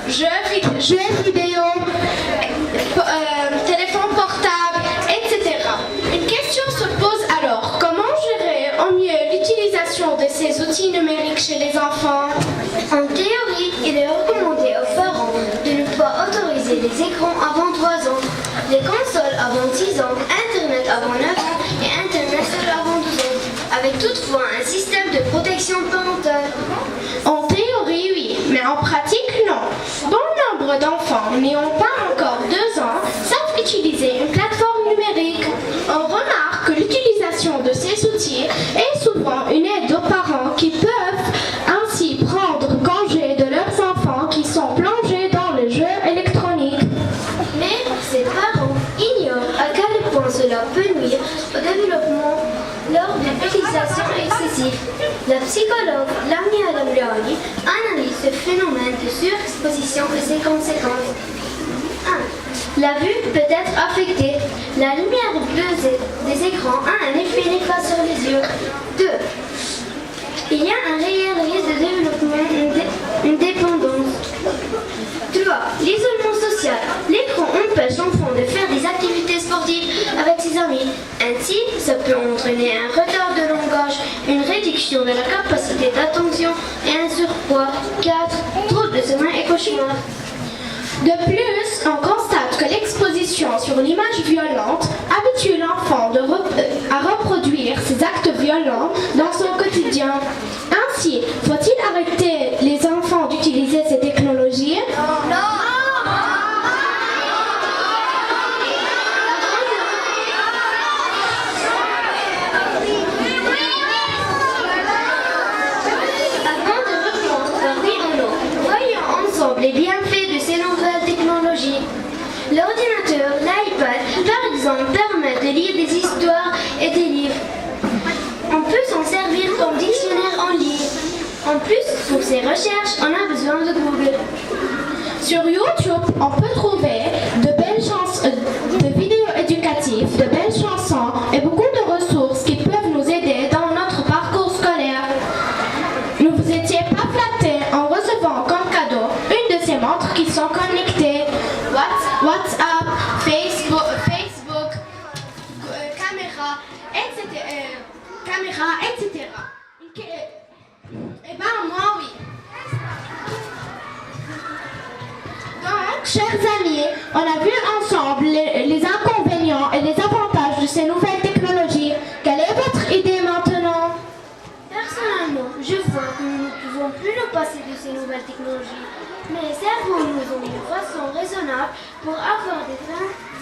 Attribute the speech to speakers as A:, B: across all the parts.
A: jeux vidéo, téléphone portable, etc. Une question se pose alors, comment gérer au mieux l'utilisation de ces outils numériques chez les enfants?
B: En théorie, il est recommandé aux parents de ne pas autoriser les écrans avant 3 ans, les consoles avant 6 ans, Internet avant 9 ans et Internet seul avant 12 ans, avec toutefois un système de protection parentale.
A: En théorie, oui, mais en pratique, non. Bon nombre d'enfants n'ayant pas encore 2 ans savent utiliser une plateforme numérique. On remarque que l'utilisation de ces outils est souvent une aide aux parents qui peuvent ainsi prendre congé de leurs enfants qui sont plongés dans les jeux électroniques.
B: Mais ces parents ignorent à quel point cela peut nuire au développement lors d'une utilisation excessive. La psychologue Lamia Lamriani analyse ce phénomène de surexposition et ses conséquences. 1. La vue peut être affectée. La lumière bleue des écrans a un effet néfaste sur les yeux. 2. Il y a un réel risque de développement d'une dépendance. 3. L'isolement social. L'écran empêche l'enfant de faire des activités sportives avec ses amis. Ainsi, ça peut entraîner un retard de langage, une réduction de la capacité d'attention et un surpoids. 4. Troubles de sommeil et cauchemars.
A: De plus, on constate que l'exposition sur l'image violente habitue l'enfant à reproduire ses actes violents dans son quotidien. Ainsi, faut-il arrêter les enfants d'utiliser ces technologies?
B: Avant de répondre par oui ou non, voyons ensemble les bienfaits de ces nouvelles technologies. L'ordinateur, l'iPad, par exemple, permet de lire des histoires et des livres. On peut s'en servir comme dictionnaire en ligne. En plus, pour ses recherches, on a besoin de Google.
A: Sur YouTube, on peut trouver de belles chansons, de vidéos éducatives, de belles chansons et beaucoup de ressources qui peuvent nous aider dans notre parcours scolaire. Ne vous étiez pas flattés en recevant comme cadeau une de ces montres qui sont connectées. WhatsApp, Facebook, caméra, etc. Eh ben moi oui. Donc, chers amis, on a vu ensemble les inconvénients et les avantages de ces nouvelles technologies. Quelle est votre idée maintenant?
B: Personnellement, je vois que nous ne pouvons plus nous passer de ces nouvelles technologies. Mais servons-nous d'une façon raisonnable pour avoir des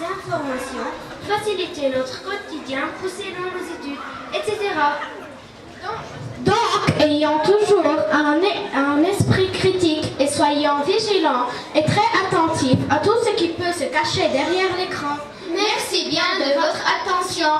B: informations, faciliter notre quotidien, pousser dans nos études, etc.
A: Donc, ayons toujours un esprit critique et soyons vigilants et très attentifs à tout ce qui peut se cacher derrière l'écran.
C: Merci bien de votre attention.